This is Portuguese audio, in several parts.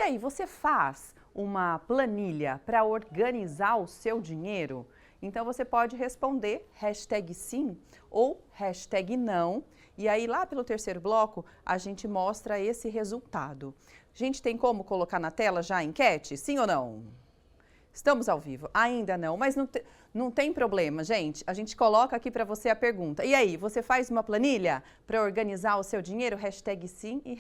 aí, você faz uma planilha para organizar o seu dinheiro? Então você pode responder #sim ou #não. E aí lá pelo terceiro bloco a gente mostra esse resultado. Gente, tem como colocar na tela já a enquete? Sim ou não? Estamos ao vivo? Ainda não, mas não tem problema, gente. A gente coloca aqui para você a pergunta. E aí, você faz uma planilha para organizar o seu dinheiro? #sim e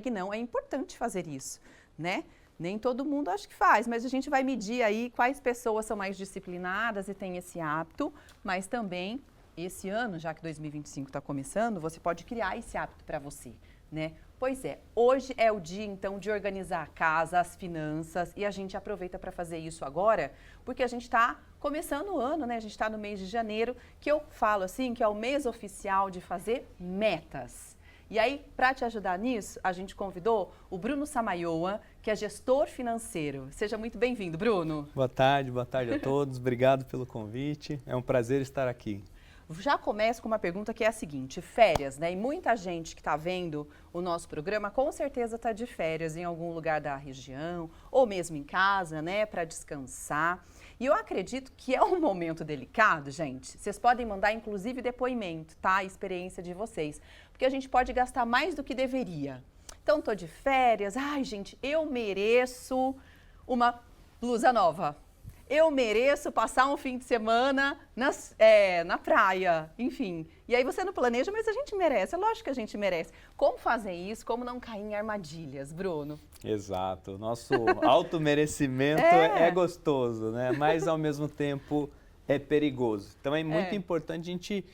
#não. É importante fazer isso, né? Nem todo mundo acho que faz, mas a gente vai medir aí quais pessoas são mais disciplinadas e têm esse hábito, mas também esse ano, já que 2025 está começando, você pode criar esse hábito para você, né? Pois é, hoje é o dia então de organizar a casa, as finanças, e a gente aproveita para fazer isso agora, porque a gente está começando o ano, né? A gente está no mês de janeiro, que eu falo assim, que é o mês oficial de fazer metas. E aí, para te ajudar nisso, a gente convidou o Bruno Samayoa, que é gestor financeiro. Seja muito bem-vindo, Bruno. Boa tarde a todos. Obrigado pelo convite. É um prazer estar aqui. Já começo com uma pergunta que é a seguinte: férias, né? E muita gente que está vendo o nosso programa com certeza está de férias em algum lugar da região ou mesmo em casa, né? Para descansar. E eu acredito que é um momento delicado, gente. Vocês podem mandar inclusive depoimento, tá? A experiência de vocês. Porque a gente pode gastar mais do que deveria. Então, tô de férias. Ai, gente, eu mereço uma blusa nova. Eu mereço passar um fim de semana na praia, enfim. E aí você não planeja, mas a gente merece, é lógico que a gente merece. Como fazer isso, como não cair em armadilhas, Bruno? Exato, nosso automerecimento é gostoso, né? Mas ao mesmo tempo é perigoso. Então é muito importante a gente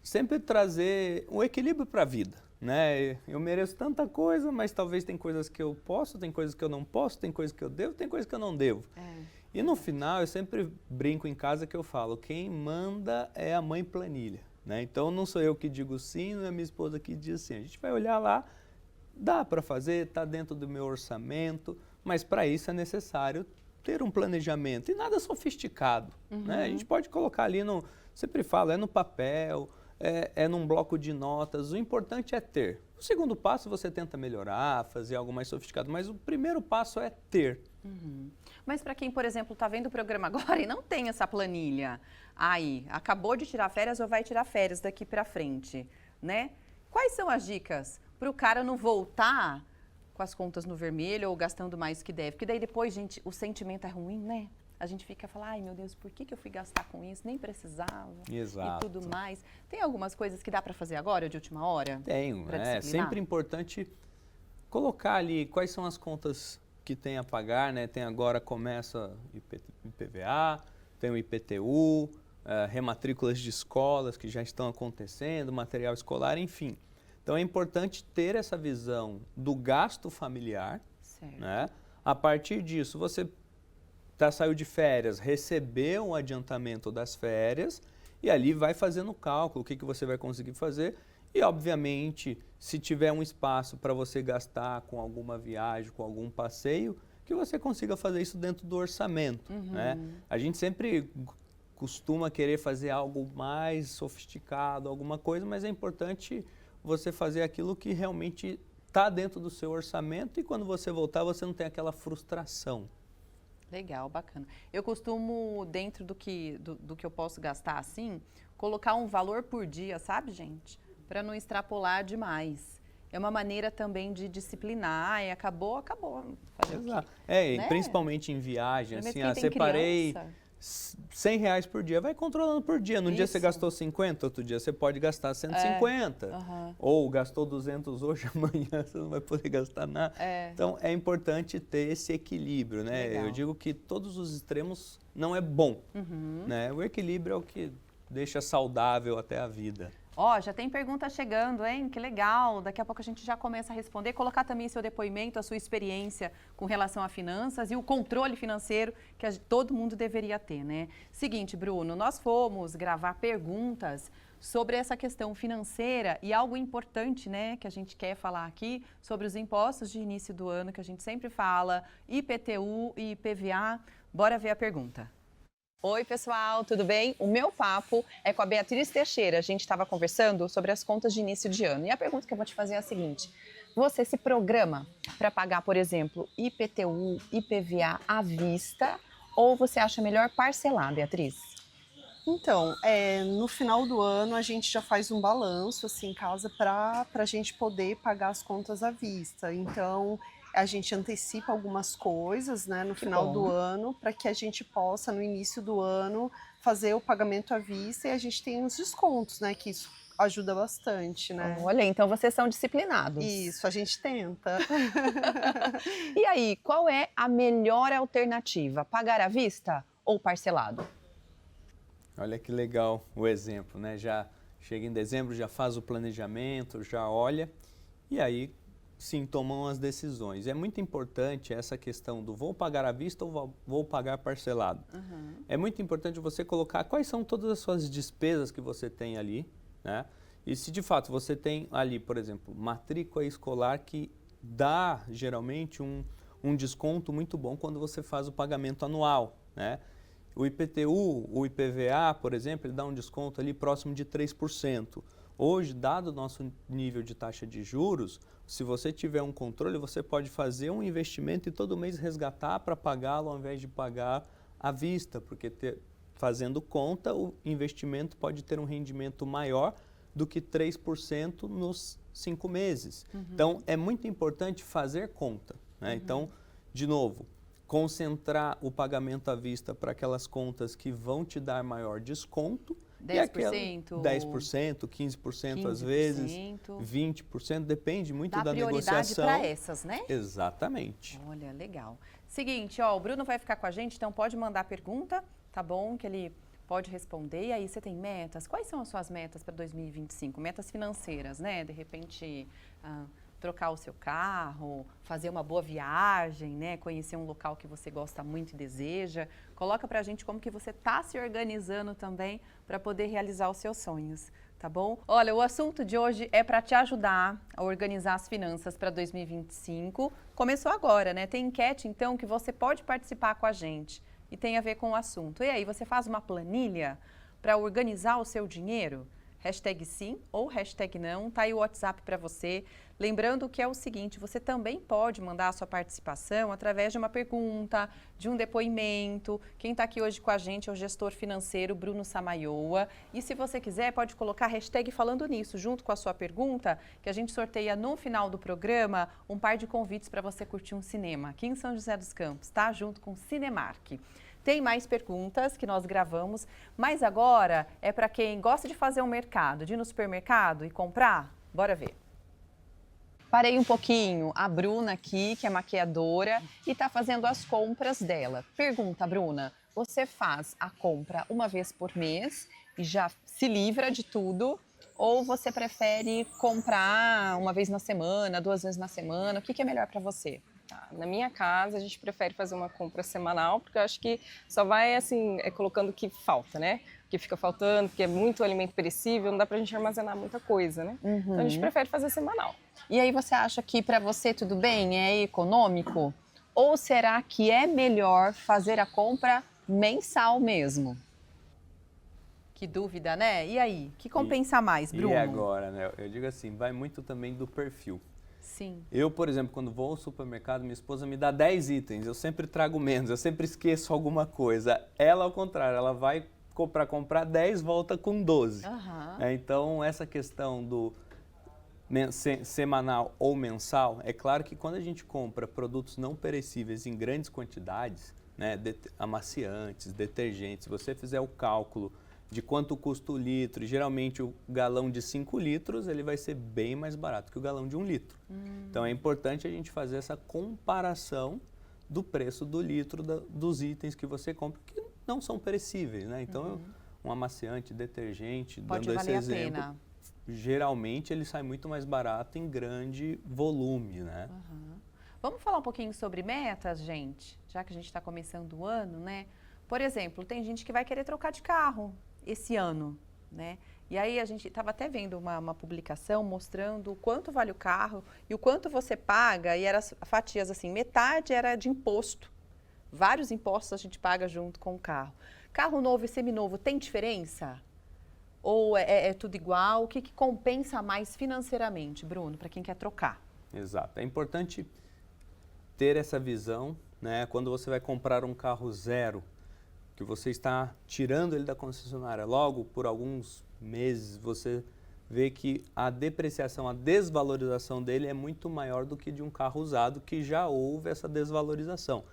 sempre trazer um equilíbrio para a vida, né? Eu mereço tanta coisa, mas talvez tem coisas que eu posso, tem coisas que eu não posso, tem coisas que eu devo, tem coisas que eu não devo. E no final, eu sempre brinco em casa que eu falo, quem manda é a mãe planilha, né? Então não sou eu que digo sim, não é minha esposa que diz sim. A gente vai olhar lá, dá para fazer, está dentro do meu orçamento, mas para isso é necessário ter um planejamento e nada sofisticado, né? A gente pode colocar ali, sempre falo, é no papel, é num bloco de notas, o importante é ter. O segundo passo você tenta melhorar, fazer algo mais sofisticado, mas o primeiro passo é ter. Mas para quem, por exemplo, está vendo o programa agora e não tem essa planilha, aí, acabou de tirar férias ou vai tirar férias daqui para frente, né? Quais são as dicas para o cara não voltar com as contas no vermelho ou gastando mais do que deve? Porque daí depois, gente, o sentimento é ruim, né? A gente fica falando, ai meu Deus, por que eu fui gastar com isso? Nem precisava. Exato. E tudo mais. Tem algumas coisas que dá para fazer agora, de última hora? Tenho, é sempre importante colocar ali quais são as contas que tem a pagar, né? Tem agora, começa IPVA, tem o IPTU, rematrículas de escolas que já estão acontecendo, material escolar, enfim. Então é importante ter essa visão do gasto familiar, né? A partir disso, você saiu de férias, recebeu um adiantamento das férias e ali vai fazendo o cálculo, o que você vai conseguir fazer. E, obviamente, se tiver um espaço para você gastar com alguma viagem, com algum passeio, que você consiga fazer isso dentro do orçamento, né? A gente sempre costuma querer fazer algo mais sofisticado, alguma coisa, mas é importante você fazer aquilo que realmente está dentro do seu orçamento e quando você voltar, você não tem aquela frustração. Legal, bacana. Eu costumo, dentro do que eu posso gastar assim, colocar um valor por dia, sabe, gente? Para não extrapolar demais. É uma maneira também de disciplinar, e acabou. Fazer Exato. Né? Principalmente em viagem, Mas assim, quem tem separei criança. R$100 por dia, vai controlando por dia. Num dia você gastou 50, outro dia você pode gastar 150. Ou gastou 200 hoje, amanhã você não vai poder gastar nada. Então é importante ter esse equilíbrio, né? Legal. Eu digo que todos os extremos não é bom, né? O equilíbrio é o que deixa saudável até a vida. Ó, já tem pergunta chegando, hein? Que legal. Daqui a pouco a gente já começa a responder. Colocar também seu depoimento, a sua experiência com relação a finanças e o controle financeiro que todo mundo deveria ter, né? Seguinte, Bruno, nós fomos gravar perguntas sobre essa questão financeira e algo importante, né, que a gente quer falar aqui sobre os impostos de início do ano, que a gente sempre fala, IPTU e IPVA. Bora ver a pergunta. Oi, pessoal, tudo bem? O meu papo é com a Beatriz Teixeira. A gente estava conversando sobre as contas de início de ano. E a pergunta que eu vou te fazer é a seguinte: Você se programa para pagar, por exemplo, IPTU, IPVA à vista, ou você acha melhor parcelar, Beatriz? Então, no final do ano a gente já faz um balanço assim em casa para a gente poder pagar as contas à vista. Então, a gente antecipa algumas coisas, né, no final do bom. ano, para que a gente possa, no início do ano, fazer o pagamento à vista e a gente tem uns descontos, né, que isso ajuda bastante, né? Olha, então vocês são disciplinados. Isso, a gente tenta. E aí, qual é a melhor alternativa? Pagar à vista ou parcelado? Olha que legal o exemplo, né? Já chega em dezembro, já faz o planejamento, já olha e aí sim tomam as decisões. É muito importante essa questão do vou pagar à vista ou vou pagar parcelado. É muito importante você colocar quais são todas as suas despesas que você tem ali, né? E se de fato você tem ali, por exemplo, matrícula escolar que dá geralmente um desconto muito bom quando você faz o pagamento anual, né? O IPTU, o IPVA, por exemplo, ele dá um desconto ali próximo de 3%. Hoje, dado o nosso nível de taxa de juros, se você tiver um controle, você pode fazer um investimento e todo mês resgatar para pagá-lo ao invés de pagar à vista, porque fazendo conta, o investimento pode ter um rendimento maior do que 3% nos 5 meses. Então, é muito importante fazer conta, né? Então, de novo, concentrar o pagamento à vista para aquelas contas que vão te dar maior desconto. 10%? 10%, 15% às vezes, 20%, depende muito da negociação. Dá prioridade para essas, né? Exatamente. Olha, legal. Seguinte, ó, o Bruno vai ficar com a gente, então pode mandar pergunta, tá bom? Que ele pode responder. E aí, você tem metas? Quais são as suas metas para 2025? Metas financeiras, né? De repente, trocar o seu carro, fazer uma boa viagem, né? Conhecer um local que você gosta muito e deseja. Coloca pra gente como que você tá se organizando também para poder realizar os seus sonhos, tá bom? Olha, o assunto de hoje é para te ajudar a organizar as finanças para 2025. Começou agora, né? Tem enquete, então, que você pode participar com a gente e tem a ver com o assunto. E aí, você faz uma planilha para organizar o seu dinheiro? Hashtag sim ou hashtag não, tá aí o WhatsApp para você. Lembrando que é o seguinte, você também pode mandar a sua participação através de uma pergunta, de um depoimento. Quem está aqui hoje com a gente é o gestor financeiro Bruno Samaioa. E se você quiser, pode colocar hashtag falando nisso, junto com a sua pergunta, que a gente sorteia no final do programa um par de convites para você curtir um cinema aqui em São José dos Campos, tá? Junto com o Cinemark. Tem mais perguntas que nós gravamos, mas agora é para quem gosta de fazer um mercado, de ir no supermercado e comprar. Bora ver. Parei um pouquinho, a Bruna aqui, que é maquiadora, e está fazendo as compras dela. Pergunta, Bruna, você faz a compra uma vez por mês e já se livra de tudo? Ou você prefere comprar uma vez na semana, 2 vezes na semana? O que é melhor para você? Na minha casa, a gente prefere fazer uma compra semanal, porque eu acho que só vai, assim, colocando o que falta, né? O que fica faltando, porque é muito alimento perecível, não dá pra gente armazenar muita coisa, né? Então, a gente prefere fazer semanal. E aí, você acha que para você tudo bem? É econômico? Ou será que é melhor fazer a compra mensal mesmo? Que dúvida, né? E aí, que compensa mais, Bruno? E agora, né? Eu digo assim, vai muito também do perfil. Sim. Eu, por exemplo, quando vou ao supermercado, minha esposa me dá 10 itens, eu sempre trago menos, eu sempre esqueço alguma coisa. Ela, ao contrário, ela vai para comprar 10, volta com 12. Então, essa questão do semanal ou mensal, é claro que quando a gente compra produtos não perecíveis em grandes quantidades, né, amaciantes, detergentes, se você fizer o cálculo de quanto custa o litro, e geralmente o galão de 5 litros, ele vai ser bem mais barato que o galão de 1 litro. Então é importante a gente fazer essa comparação do preço do litro dos itens que você compra, que não são perecíveis, né? Então um amaciante, detergente, pode dando valer esse exemplo, a pena. Geralmente ele sai muito mais barato em grande volume, né? Vamos falar um pouquinho sobre metas, gente? Já que a gente está começando o ano, né? Por exemplo, tem gente que vai querer trocar de carro esse ano, né? E aí a gente estava até vendo uma publicação mostrando o quanto vale o carro e o quanto você paga, e eram fatias assim, metade era de imposto. Vários impostos a gente paga junto com o carro. Carro novo e seminovo tem diferença? Ou é tudo igual? O que compensa mais financeiramente, Bruno, para quem quer trocar? Exato. É importante ter essa visão, né? Quando você vai comprar um carro zero, que você está tirando ele da concessionária, logo por alguns meses você vê que a depreciação, a desvalorização dele é muito maior do que de um carro usado, que já houve essa desvalorização.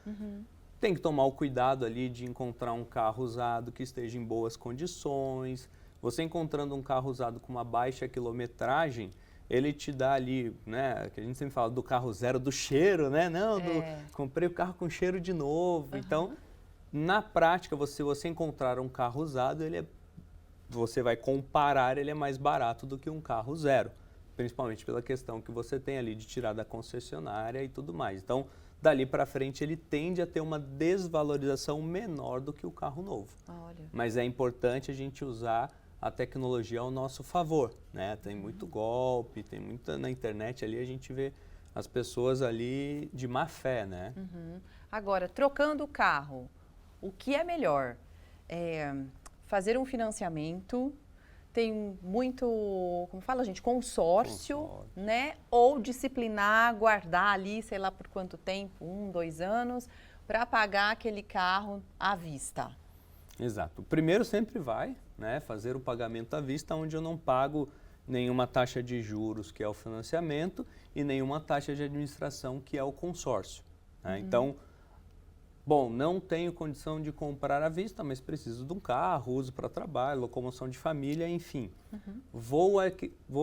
Tem que tomar o cuidado ali de encontrar um carro usado que esteja em boas condições. Você encontrando um carro usado com uma baixa quilometragem, ele te dá ali, né, que a gente sempre fala do carro zero, do cheiro, né? Não, comprei o carro com cheiro de novo. Então, na prática, se você encontrar um carro usado, você vai comparar, ele é mais barato do que um carro zero, principalmente pela questão que você tem ali de tirar da concessionária e tudo mais. Então, dali para frente, ele tende a ter uma desvalorização menor do que o carro novo. Olha. Mas é importante a gente usar a tecnologia ao nosso favor, né? Tem muito golpe, tem muita na internet ali, a gente vê as pessoas ali de má fé, né? Agora, trocando o carro, o que é melhor? Fazer um financiamento, tem muito, como fala, gente, consórcio, né? Ou disciplinar, guardar ali, sei lá por quanto tempo, 1, 2 anos, para pagar aquele carro à vista. Exato. O primeiro sempre vai, né, fazer o pagamento à vista, onde eu não pago nenhuma taxa de juros, que é o financiamento, e nenhuma taxa de administração, que é o consórcio, né? Então, bom, não tenho condição de comprar à vista, mas preciso de um carro, uso para trabalho, locomoção de família, enfim. Vou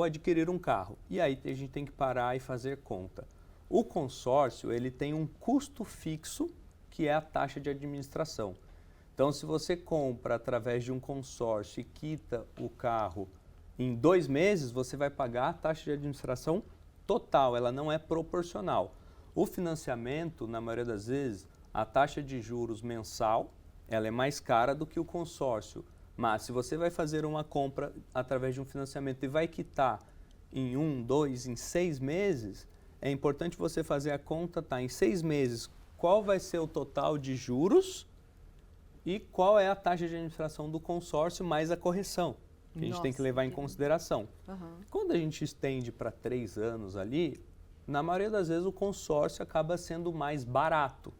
adquirir um carro. E aí a gente tem que parar e fazer conta. O consórcio, ele tem um custo fixo, que é a taxa de administração. Então, se você compra através de um consórcio e quita o carro em 2 meses, você vai pagar a taxa de administração total, ela não é proporcional. O financiamento, na maioria das vezes, a taxa de juros mensal, ela é mais cara do que o consórcio. Mas se você vai fazer uma compra através de um financiamento e vai quitar em 1, 2, em 6 meses, é importante você fazer a conta, tá? Em 6 meses, qual vai ser o total de juros e qual é a taxa de administração do consórcio mais a correção, que a gente tem que levar em consideração. Quando a gente estende para 3 anos ali, na maioria das vezes o consórcio acaba sendo mais barato,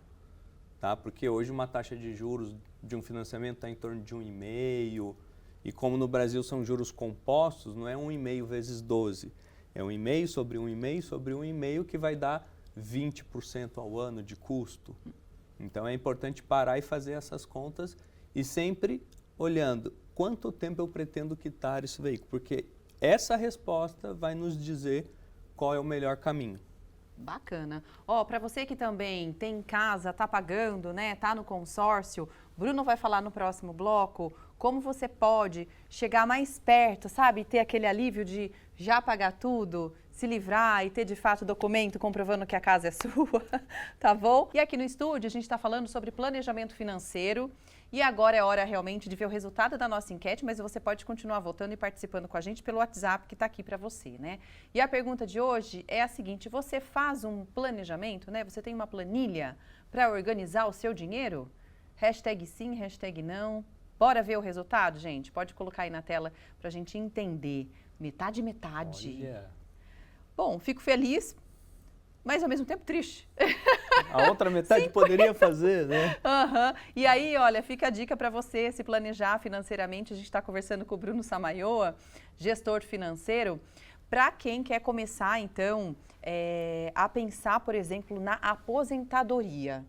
tá? Porque hoje uma taxa de juros de um financiamento está em torno de 1,5, e como no Brasil são juros compostos, não é 1,5 vezes 12, é 1,5 sobre 1,5 sobre 1,5, que vai dar 20% ao ano de custo. Então é importante parar e fazer essas contas e sempre olhando quanto tempo eu pretendo quitar esse veículo, porque essa resposta vai nos dizer qual é o melhor caminho. Bacana. Ó, para você que também tem em casa, tá pagando, né, tá no consórcio, Bruno vai falar no próximo bloco como você pode chegar mais perto, sabe? Ter aquele alívio de já pagar tudo, se livrar e ter de fato documento comprovando que a casa é sua, tá bom? E aqui no estúdio a gente está falando sobre planejamento financeiro e agora é hora realmente de ver o resultado da nossa enquete, mas você pode continuar votando e participando com a gente pelo WhatsApp que está aqui para você, né? E a pergunta de hoje é a seguinte: você faz um planejamento, né? Você tem uma planilha para organizar o seu dinheiro? Hashtag sim, hashtag não. Bora ver o resultado, gente? Pode colocar aí na tela para a gente entender. Metade, metade. Olha. Bom, fico feliz, mas ao mesmo tempo triste. A outra metade poderia fazer, né? E aí, olha, fica a dica para você se planejar financeiramente. A gente está conversando com o Bruno Samayoa, gestor financeiro, para quem quer começar, então, a pensar, por exemplo, na aposentadoria.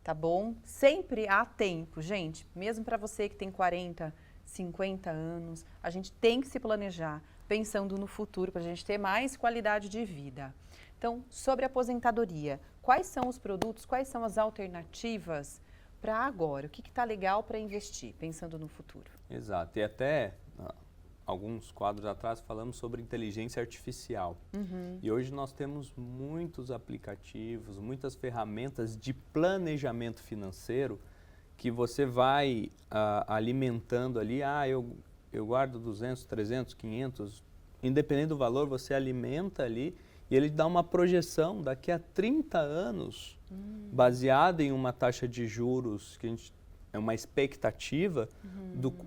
Tá bom? Sempre há tempo, gente. Mesmo para você que tem 40, 50 anos, a gente tem que se planejar pensando no futuro para a gente ter mais qualidade de vida. Então, sobre a aposentadoria, quais são os produtos, quais são as alternativas para agora? O que está legal para investir, pensando no futuro? Exato. E até alguns quadros atrás falamos sobre inteligência artificial. E hoje nós temos muitos aplicativos, muitas ferramentas de planejamento financeiro que você vai alimentando ali. Eu guardo 200, 300, 500, independente do valor, você alimenta ali e ele dá uma projeção daqui a 30 anos, baseada em uma taxa de juros que a gente é uma expectativa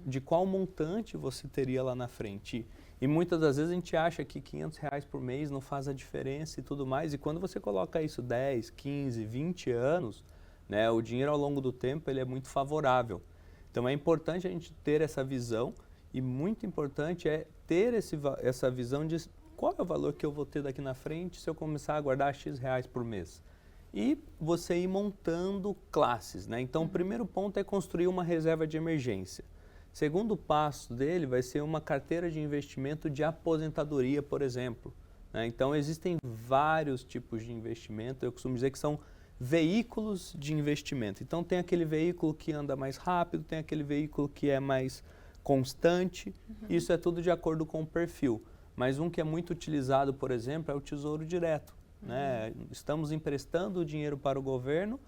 de qual montante você teria lá na frente. E muitas das vezes a gente acha que R$500 por mês não faz a diferença e tudo mais. E quando você coloca isso 10, 15, 20 anos, né, o dinheiro ao longo do tempo ele é muito favorável. Então é importante a gente ter essa visão e muito importante é ter essa visão de qual é o valor que eu vou ter daqui na frente se eu começar a guardar X reais por mês. E você ir montando classes, né? Então o primeiro ponto é construir uma reserva de emergência. Segundo passo dele vai ser uma carteira de investimento de aposentadoria, por exemplo, né? Então existem vários tipos de investimento, eu costumo dizer que são veículos de investimento. Então tem aquele veículo que anda mais rápido, tem aquele veículo que é mais constante, isso é tudo de acordo com o perfil. Mas um que é muito utilizado, por exemplo, é o Tesouro Direto, né? Estamos emprestando o dinheiro para o governo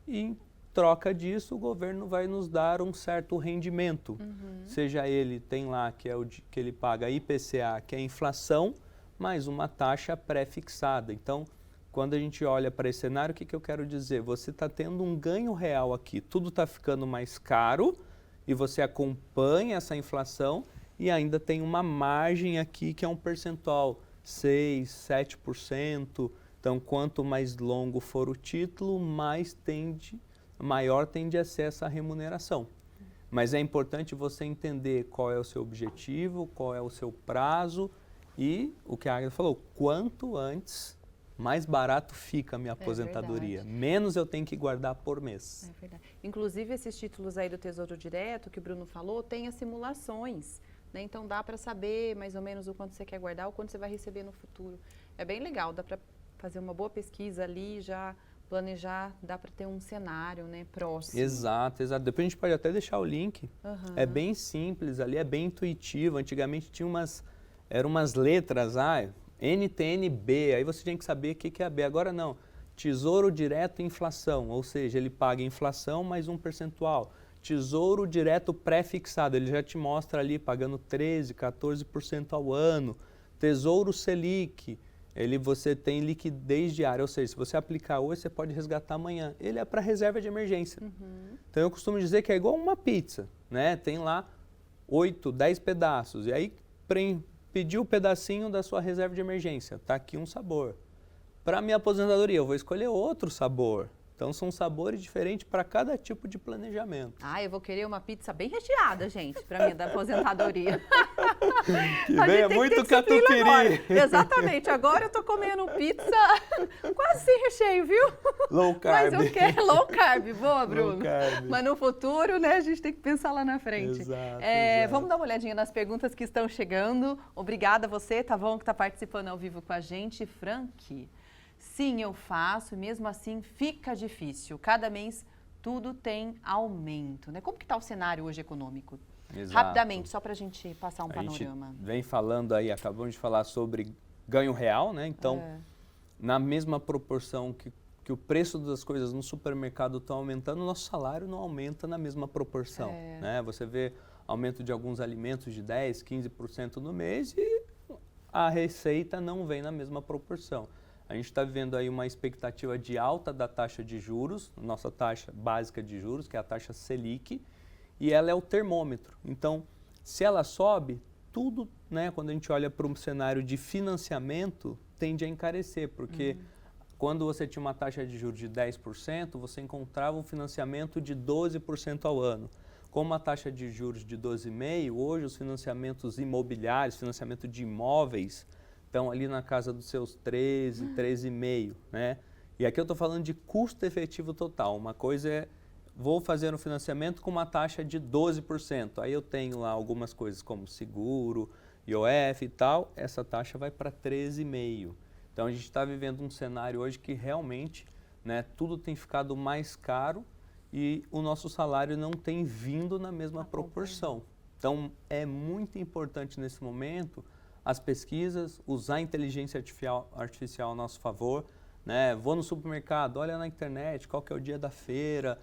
e em troca disso o governo vai nos dar um certo rendimento. Seja ele, tem lá que é o que ele paga IPCA, que é a inflação, mais uma taxa pré-fixada. Então, quando a gente olha para esse cenário, o que eu quero dizer? Você está tendo um ganho real aqui, tudo está ficando mais caro e você acompanha essa inflação e ainda tem uma margem aqui que é um percentual, 6%, 7%. Então, quanto mais longo for o título, maior tende a ser essa remuneração. Mas é importante você entender qual é o seu objetivo, qual é o seu prazo e o que a Agatha falou, quanto antes, mais barato fica a minha aposentadoria. Menos eu tenho que guardar por mês. É verdade. Inclusive, esses títulos aí do Tesouro Direto, que o Bruno falou, tem as simulações, né? Então, dá para saber mais ou menos o quanto você quer guardar, o quanto você vai receber no futuro. É bem legal, dá para fazer uma boa pesquisa ali, já planejar, dá para ter um cenário, né, próximo. Exato, exato. Depois a gente pode até deixar o link. É bem simples ali, é bem intuitivo. Antigamente tinha eram umas letras, NTNB, aí você tinha que saber o que é a B. Agora não, Tesouro Direto Inflação, ou seja, ele paga inflação mais um percentual. Tesouro Direto Pré-fixado, ele já te mostra ali pagando 13%, 14% ao ano. Tesouro Selic, você tem liquidez diária, ou seja, se você aplicar hoje, você pode resgatar amanhã. Ele é para reserva de emergência. Então eu costumo dizer que é igual uma pizza, né? Tem lá 8, 10 pedaços, e aí pediu o pedacinho da sua reserva de emergência, tá aqui um sabor. Para minha aposentadoria, eu vou escolher outro sabor. Então são sabores diferentes para cada tipo de planejamento. Eu vou querer uma pizza bem recheada, gente, para mim, da aposentadoria. Que venha muito catupiry. Exatamente, agora eu tô comendo pizza quase sem recheio, viu? Low carb. Mas eu quero low carb, boa, Bruno. Low carb. Mas no futuro, né, a gente tem que pensar lá na frente. Exato, Vamos dar uma olhadinha nas perguntas que estão chegando. Obrigada a você, tá bom, que está participando ao vivo com a gente. Frank, sim, eu faço, e mesmo assim fica difícil. Cada mês tudo tem aumento, né? Como que está o cenário hoje econômico? Exato. Rapidamente, só para a gente passar um panorama. A gente vem falando aí, acabamos de falar sobre ganho real, né? Então, na mesma proporção que o preço das coisas no supermercado estão aumentando, o nosso salário não aumenta na mesma proporção, né? Você vê aumento de alguns alimentos de 10%, 15% no mês e a receita não vem na mesma proporção. A gente está vivendo aí uma expectativa de alta da taxa de juros, nossa taxa básica de juros, que é a taxa Selic, e ela é o termômetro. Então, se ela sobe, tudo, né, quando a gente olha para um cenário de financiamento, tende a encarecer, porque quando você tinha uma taxa de juros de 10%, você encontrava um financiamento de 12% ao ano. Com uma taxa de juros de 12,5%, hoje os financiamentos imobiliários, financiamento de imóveis, estão ali na casa dos seus 13, 13,5%, né? E aqui eu estou falando de custo efetivo total. Uma coisa é, vou fazer um financiamento com uma taxa de 12%. Aí eu tenho lá algumas coisas como seguro, IOF e tal, essa taxa vai para 13,5%. Então a gente está vivendo um cenário hoje que realmente, né, tudo tem ficado mais caro e o nosso salário não tem vindo na mesma proporção. Então é muito importante nesse momento as pesquisas, usar a inteligência artificial a nosso favor, né? Vou no supermercado, olha na internet qual que é o dia da feira.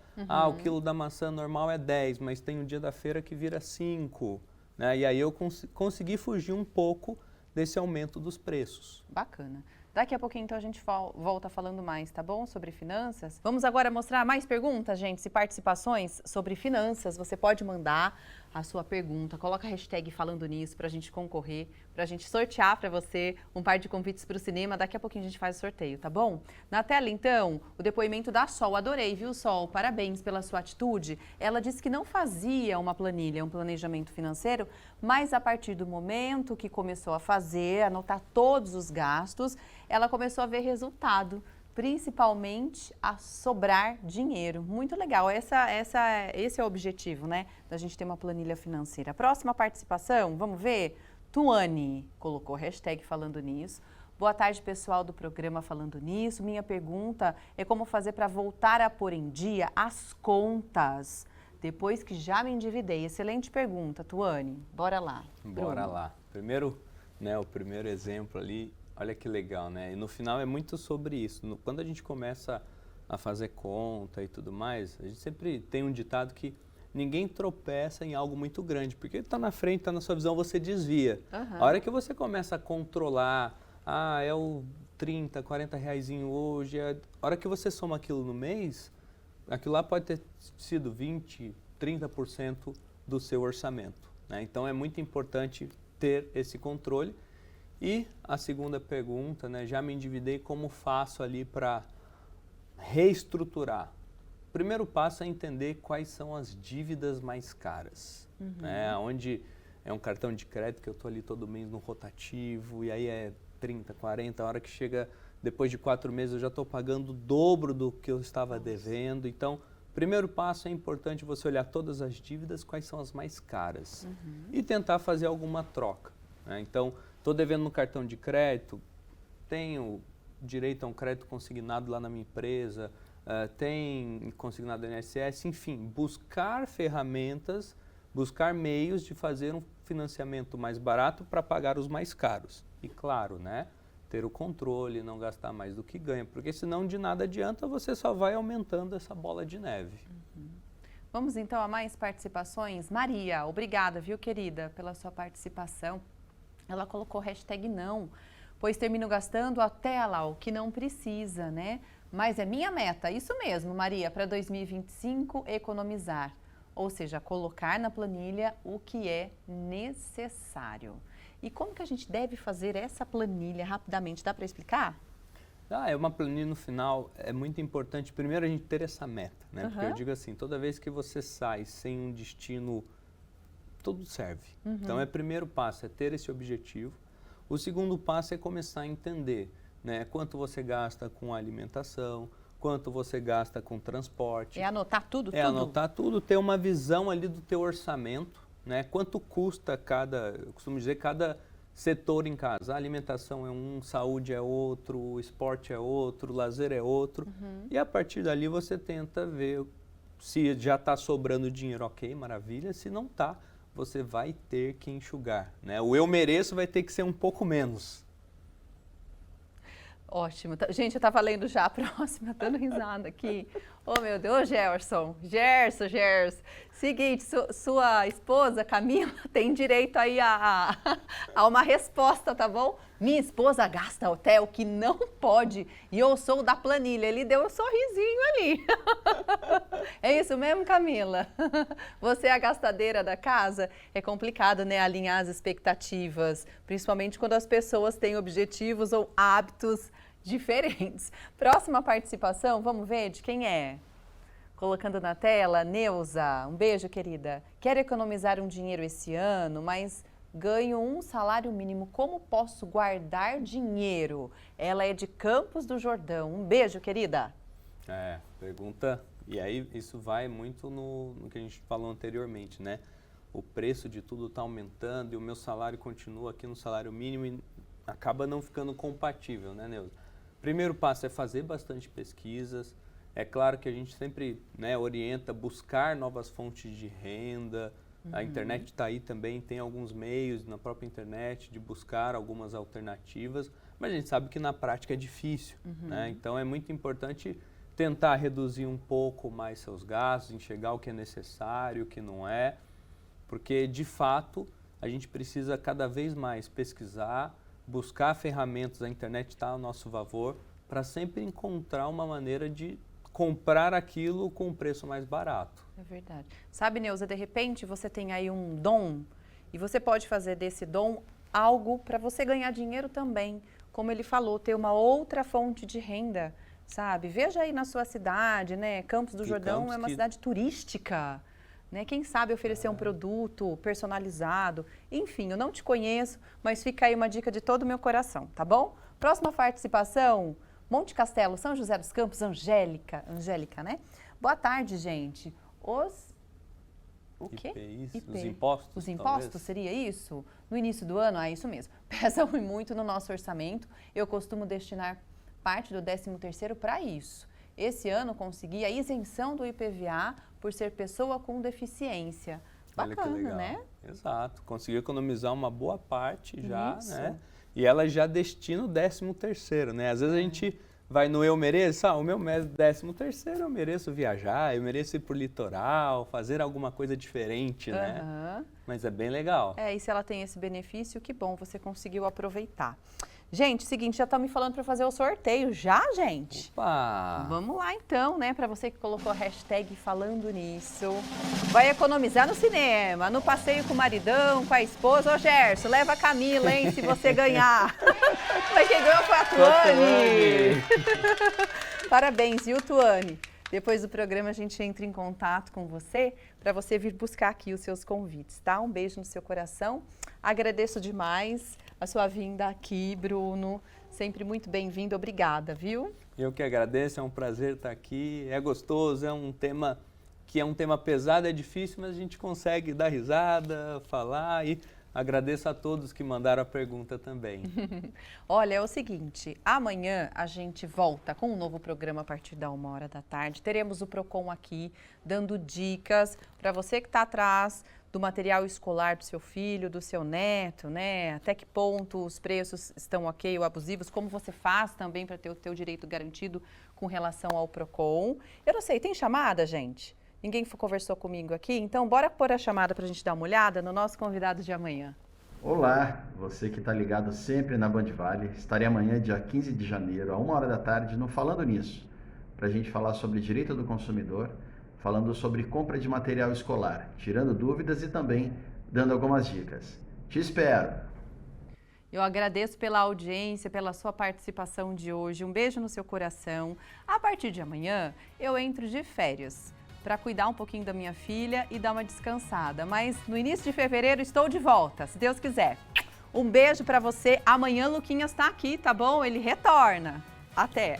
O quilo da maçã normal é 10, mas tem um dia da feira que vira 5. Né? E aí eu consegui fugir um pouco desse aumento dos preços. Bacana. Daqui a pouquinho, então, a gente volta falando mais, tá bom? Sobre finanças. Vamos agora mostrar mais perguntas, gente, e participações sobre finanças. Você pode mandar a sua pergunta. Coloca a hashtag falando nisso para a gente concorrer, para a gente sortear para você um par de convites para o cinema. Daqui a pouquinho a gente faz o sorteio, tá bom? Na tela, então, o depoimento da Sol. Adorei, viu, Sol? Parabéns pela sua atitude. Ela disse que não fazia uma planilha, um planejamento financeiro, mas a partir do momento que começou a fazer, anotar todos os gastos, ela começou a ver resultado, principalmente a sobrar dinheiro. Muito legal, esse é o objetivo, né, da gente ter uma planilha financeira. Próxima participação, vamos ver? Tuane colocou hashtag falando nisso. Boa tarde, pessoal do programa Falando Nisso. Minha pergunta é como fazer para voltar a pôr em dia as contas depois que já me endividei. Excelente pergunta, Tuane. Bora lá. Bora Bruno. lá. Primeiro, né, o primeiro exemplo ali, olha que legal, né? E no final é muito sobre isso. Quando a gente começa a fazer conta e tudo mais, a gente sempre tem um ditado que ninguém tropeça em algo muito grande, porque está na frente, está na sua visão, você desvia. A hora que você começa a controlar, é o 30, 40 reaisinho hoje, a hora que você soma aquilo no mês, aquilo lá pode ter sido 20, 30% do seu orçamento, né? Então é muito importante ter esse controle. E a segunda pergunta, né, já me endividei, como faço ali para reestruturar? O primeiro passo é entender quais são as dívidas mais caras, né, onde é um cartão de crédito que eu estou ali todo mês no rotativo, e aí é 30, 40, a hora que chega depois de 4 meses eu já estou pagando o dobro do que eu estava devendo. Então, primeiro passo é importante você olhar todas as dívidas, quais são as mais caras, e tentar fazer alguma troca, né? Então, estou devendo no cartão de crédito, tenho direito a um crédito consignado lá na minha empresa, tem consignado no INSS, enfim, buscar ferramentas, buscar meios de fazer um financiamento mais barato para pagar os mais caros. E claro, né, ter o controle, não gastar mais do que ganha, porque senão de nada adianta, você só vai aumentando essa bola de neve. Vamos então a mais participações. Maria, obrigada, viu, querida, pela sua participação. Ela colocou hashtag não, pois termino gastando até lá o que não precisa, né? Mas é minha meta, isso mesmo, Maria, para 2025 economizar. Ou seja, colocar na planilha o que é necessário. E como que a gente deve fazer essa planilha rapidamente? Dá para explicar? É uma planilha no final, é muito importante primeiro a gente ter essa meta, né? Porque eu digo assim, toda vez que você sai sem um destino, tudo serve. Então, o primeiro passo é ter esse objetivo. O segundo passo é começar a entender, né, quanto você gasta com alimentação, quanto você gasta com transporte. É anotar tudo? Anotar tudo, ter uma visão ali do teu orçamento, né? Quanto custa eu costumo dizer, cada setor em casa. A alimentação é um, saúde é outro, esporte é outro, lazer é outro. E a partir dali você tenta ver se já está sobrando dinheiro, ok, maravilha. Se não está, você vai ter que enxugar, né? O eu mereço vai ter que ser um pouco menos. Ótimo. Gente, eu estava lendo já a próxima, dando risada aqui. Oh, meu Deus, Gerson. Gerson. Seguinte, sua esposa, Camila, tem direito aí a uma resposta, tá bom? Minha esposa gasta até o que não pode e eu sou da planilha. Ele deu um sorrisinho ali. É isso mesmo, Camila? Você é a gastadeira da casa? É complicado, né, alinhar as expectativas, principalmente quando as pessoas têm objetivos ou hábitos diferentes. Próxima participação, vamos ver de quem é? Colocando na tela, Neuza. Um beijo, querida. Quero economizar um dinheiro esse ano, mas ganho um salário mínimo. Como posso guardar dinheiro? Ela é de Campos do Jordão. Um beijo, querida. Pergunta. E aí isso vai muito no que a gente falou anteriormente, né? O preço de tudo está aumentando e o meu salário continua aqui no salário mínimo e acaba não ficando compatível, né, Neuza? Primeiro passo é fazer bastante pesquisas. É claro que a gente sempre, né, orienta buscar novas fontes de renda. A internet está aí também, tem alguns meios na própria internet de buscar algumas alternativas, mas a gente sabe que na prática é difícil, né? Então é muito importante tentar reduzir um pouco mais seus gastos, enxergar o que é necessário, o que não é, porque de fato a gente precisa cada vez mais pesquisar, buscar ferramentas, a internet está ao nosso favor, para sempre encontrar uma maneira de comprar aquilo com um preço mais barato. É verdade. Sabe, Neuza, de repente você tem aí um dom e você pode fazer desse dom algo para você ganhar dinheiro também. Como ele falou, ter uma outra fonte de renda, sabe? Veja aí na sua cidade, né? Campos do Jordão é uma cidade turística, né? Quem sabe oferecer um produto personalizado. Enfim, eu não te conheço, mas fica aí uma dica de todo o meu coração, tá bom? Próxima participação, Monte Castelo, São José dos Campos, Angélica, né? Boa tarde, gente. O quê? IPIs, os impostos. Os impostos, talvez. seria isso? No início do ano? Ah, isso mesmo. Pesa muito no nosso orçamento. Eu costumo destinar parte do 13º para isso. Esse ano consegui a isenção do IPVA por ser pessoa com deficiência. Olha que Bacana, legal. né? Exato. Conseguiu economizar uma boa parte já, Isso. né? E ela já destina o 13º, né? Às vezes a gente vai no eu mereço, o meu 13º eu mereço viajar, eu mereço ir pro litoral, fazer alguma coisa diferente, né? Aham. Mas é bem legal. É, e se ela tem esse benefício, que bom, você conseguiu aproveitar. Gente, seguinte, já estão me falando para fazer o sorteio. Já, gente? Opa! Vamos lá então, né? Para você que colocou a hashtag falando nisso. Vai economizar no cinema, no passeio com o maridão, com a esposa. Ô, Gerson, leva a Camila, hein, se você ganhar. Mas quem ganhou foi a Tuane. Parabéns, viu, Tuane? Depois do programa a gente entra em contato com você para você vir buscar aqui os seus convites, tá? Um beijo no seu coração. Agradeço demais a sua vinda aqui, Bruno. Sempre muito bem-vindo. Obrigada, viu? Eu que agradeço, é um prazer estar aqui. É gostoso, é um tema que é um tema pesado, é difícil, mas a gente consegue dar risada, falar e agradeço a todos que mandaram a pergunta também. Olha, é o seguinte, amanhã a gente volta com um novo programa a partir da 13h. Teremos o Procon aqui dando dicas para você que está atrás do material escolar do seu filho, do seu neto, né? Até que ponto os preços estão ok ou abusivos, como você faz também para ter o teu direito garantido com relação ao Procon. Eu não sei, tem chamada, gente? Ninguém conversou comigo aqui, então bora pôr a chamada para a gente dar uma olhada no nosso convidado de amanhã. Olá, você que está ligado sempre na Band Vale. Estarei amanhã, dia 15 de janeiro, a 13h, no Falando Nisso, para a gente falar sobre direito do consumidor, falando sobre compra de material escolar, tirando dúvidas e também dando algumas dicas. Te espero! Eu agradeço pela audiência, pela sua participação de hoje. Um beijo no seu coração. A partir de amanhã, eu entro de férias para cuidar um pouquinho da minha filha e dar uma descansada. Mas no início de fevereiro estou de volta, se Deus quiser. Um beijo para você. Amanhã Luquinhas está aqui, tá bom? Ele retorna. Até!